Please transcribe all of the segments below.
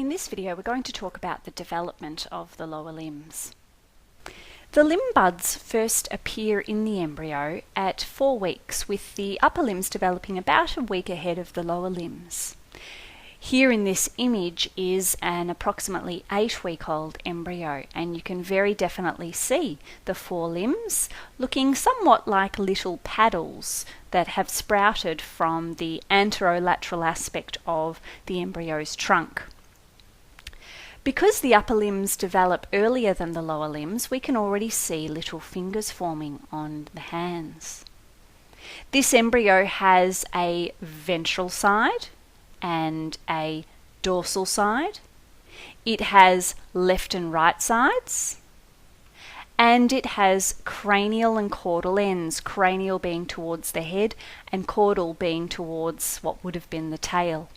In this video we're going to talk about the development of the lower limbs. The limb buds first appear in the embryo at 4 weeks, with the upper limbs developing about a week ahead of the lower limbs. Here in this image is an approximately 8-week-old embryo, and you can very definitely see the forelimbs looking somewhat like little paddles that have sprouted from the anterolateral aspect of the embryo's trunk. Because the upper limbs develop earlier than the lower limbs, we can already see little fingers forming on the hands. This embryo has a ventral side and a dorsal side. It has left and right sides, and it has cranial and caudal ends, cranial being towards the head and caudal being towards what would have been the tail.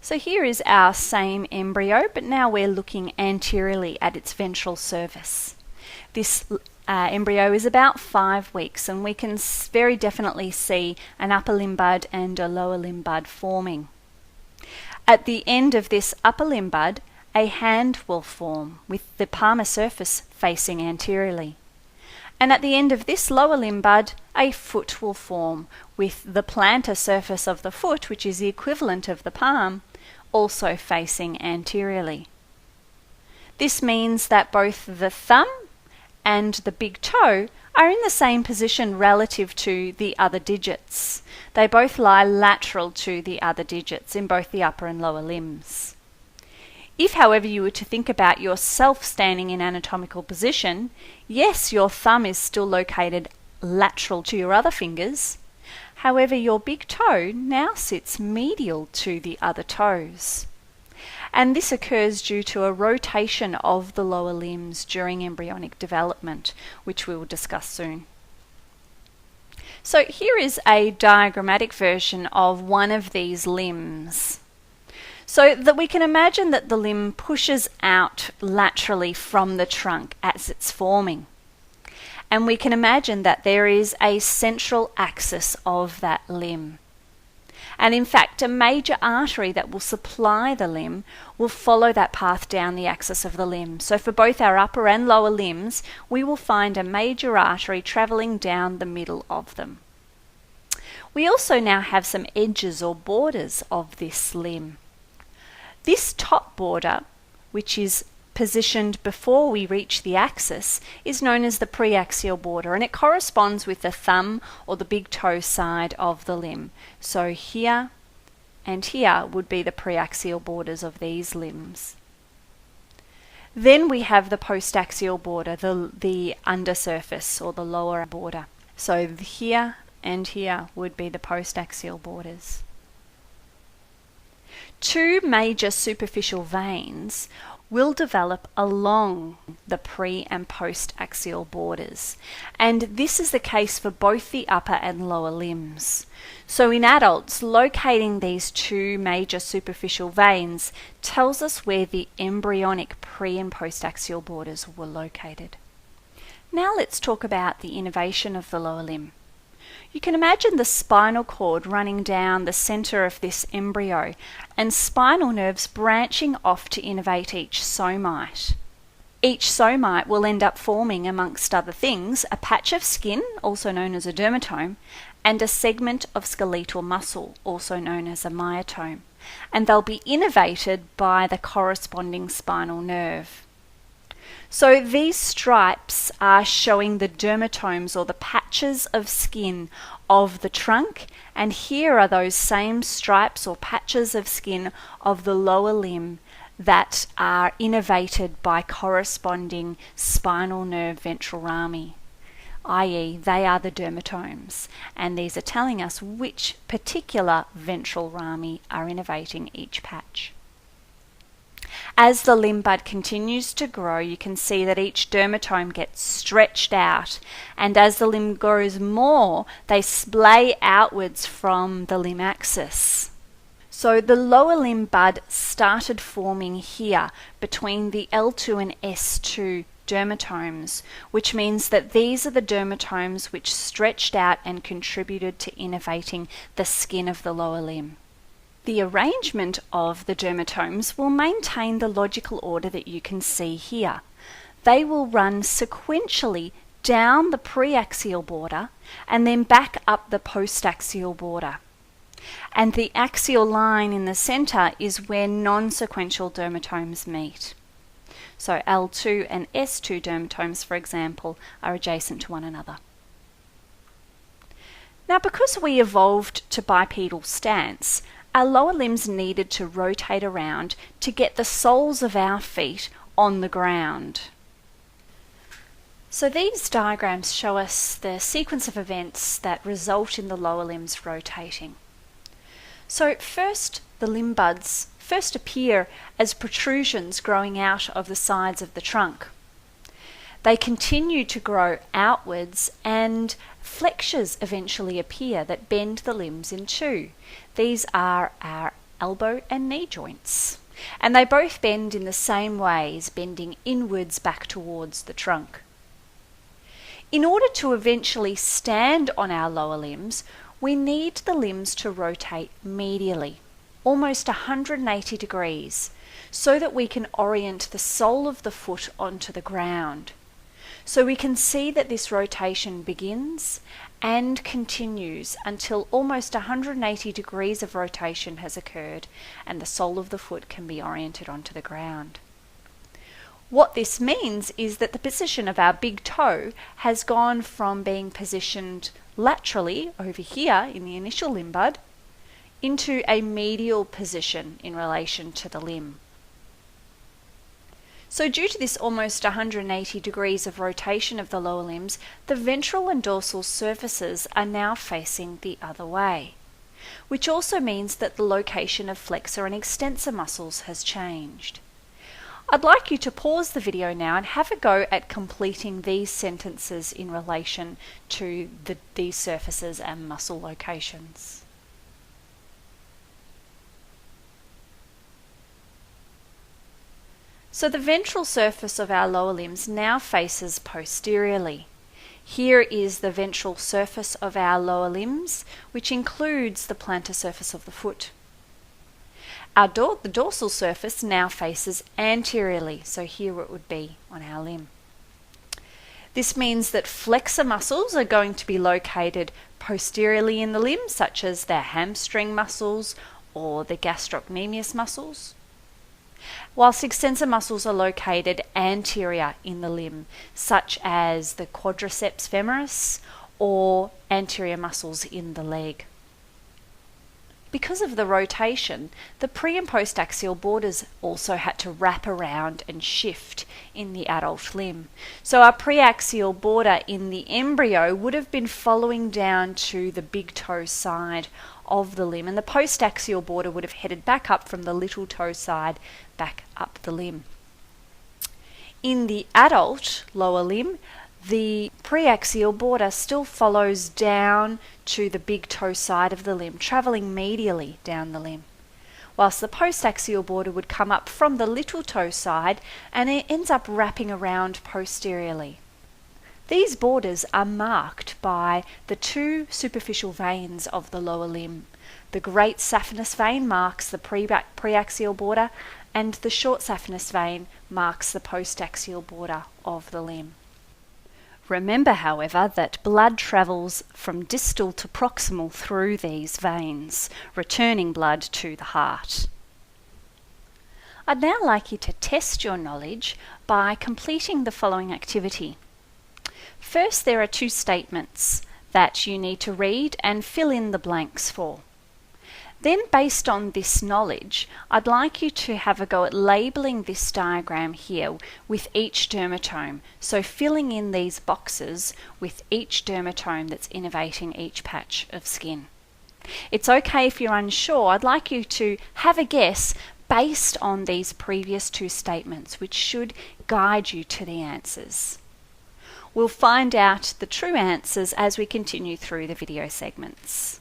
So here is our same embryo, but now we're looking anteriorly at its ventral surface. This embryo is about 5 weeks, and we can very definitely see an upper limb bud and a lower limb bud forming. At the end of this upper limb bud, a hand will form with the palmar surface facing anteriorly. And at the end of this lower limb bud, a foot will form with the plantar surface of the foot, which is the equivalent of the palm, also facing anteriorly. This means that both the thumb and the big toe are in the same position relative to the other digits. They both lie lateral to the other digits in both the upper and lower limbs. If, however, you were to think about yourself standing in anatomical position, yes, your thumb is still located lateral to your other fingers. However, your big toe now sits medial to the other toes. And this occurs due to a rotation of the lower limbs during embryonic development, which we will discuss soon. So here is a diagrammatic version of one of these limbs. So that we can imagine that the limb pushes out laterally from the trunk as it's forming. And we can imagine that there is a central axis of that limb. And in fact, a major artery that will supply the limb will follow that path down the axis of the limb. So for both our upper and lower limbs, we will find a major artery travelling down the middle of them. We also now have some edges or borders of this limb. This top border, which is positioned before we reach the axis, is known as the preaxial border, and it corresponds with the thumb or the big toe side of the limb. So here and here would be the preaxial borders of these limbs. Then we have the postaxial border, the undersurface or the lower border. So here and here would be the postaxial borders. 2 major superficial veins will develop along the pre- and post-axial borders, and this is the case for both the upper and lower limbs. So in adults, locating these 2 major superficial veins tells us where the embryonic pre- and post-axial borders were located. Now let's talk about the innervation of the lower limb. You can imagine the spinal cord running down the centre of this embryo and spinal nerves branching off to innervate each somite. Each somite will end up forming, amongst other things, a patch of skin, also known as a dermatome, and a segment of skeletal muscle, also known as a myotome, and they'll be innervated by the corresponding spinal nerve. So these stripes are showing the dermatomes or the patches of skin of the trunk, and here are those same stripes or patches of skin of the lower limb that are innervated by corresponding spinal nerve ventral rami, i.e. they are the dermatomes, and these are telling us which particular ventral rami are innervating each patch. As the limb bud continues to grow, you can see that each dermatome gets stretched out, and as the limb grows more, they splay outwards from the limb axis. So the lower limb bud started forming here between the L2 and S2 dermatomes, which means that these are the dermatomes which stretched out and contributed to innervating the skin of the lower limb. The arrangement of the dermatomes will maintain the logical order that you can see here. They will run sequentially down the preaxial border and then back up the postaxial border. And the axial line in the centre is where non-sequential dermatomes meet. So L2 and S2 dermatomes, for example, are adjacent to one another. Now, because we evolved to bipedal stance, our lower limbs needed to rotate around to get the soles of our feet on the ground. So these diagrams show us the sequence of events that result in the lower limbs rotating. So first, the limb buds first appear as protrusions growing out of the sides of the trunk. They continue to grow outwards and flexures eventually appear that bend the limbs in two. These are our elbow and knee joints, and they both bend in the same ways, bending inwards back towards the trunk. In order to eventually stand on our lower limbs, we need the limbs to rotate medially, almost 180 degrees, so that we can orient the sole of the foot onto the ground. So we can see that this rotation begins and continues until almost 180 degrees of rotation has occurred and the sole of the foot can be oriented onto the ground. What this means is that the position of our big toe has gone from being positioned laterally over here in the initial limb bud into a medial position in relation to the limb. So due to this almost 180 degrees of rotation of the lower limbs, the ventral and dorsal surfaces are now facing the other way, which also means that the location of flexor and extensor muscles has changed. I'd like you to pause the video now and have a go at completing these sentences in relation to these surfaces and muscle locations. So the ventral surface of our lower limbs now faces posteriorly. Here is the ventral surface of our lower limbs, which includes the plantar surface of the foot. The dorsal surface now faces anteriorly, so here it would be on our limb. This means that flexor muscles are going to be located posteriorly in the limb, such as the hamstring muscles or the gastrocnemius muscles, whilst extensor muscles are located anterior in the limb, such as the quadriceps femoris or anterior muscles in the leg. Because of the rotation, the pre- and post-axial borders also had to wrap around and shift in the adult limb. So our preaxial border in the embryo would have been following down to the big toe side of the limb, and the post-axial border would have headed back up from the little toe side back up the limb. In the adult lower limb, the preaxial border still follows down to the big toe side of the limb, travelling medially down the limb, whilst the postaxial border would come up from the little toe side and it ends up wrapping around posteriorly. These borders are marked by the two superficial veins of the lower limb. The great saphenous vein marks the preaxial border, and the short saphenous vein marks the postaxial border of the limb. Remember, however, that blood travels from distal to proximal through these veins, returning blood to the heart. I'd now like you to test your knowledge by completing the following activity. First, there are two statements that you need to read and fill in the blanks for. Then, based on this knowledge, I'd like you to have a go at labelling this diagram here with each dermatome, so filling in these boxes with each dermatome that's innervating each patch of skin. It's okay if you're unsure. I'd like you to have a guess based on these previous two statements, which should guide you to the answers. We'll find out the true answers as we continue through the video segments.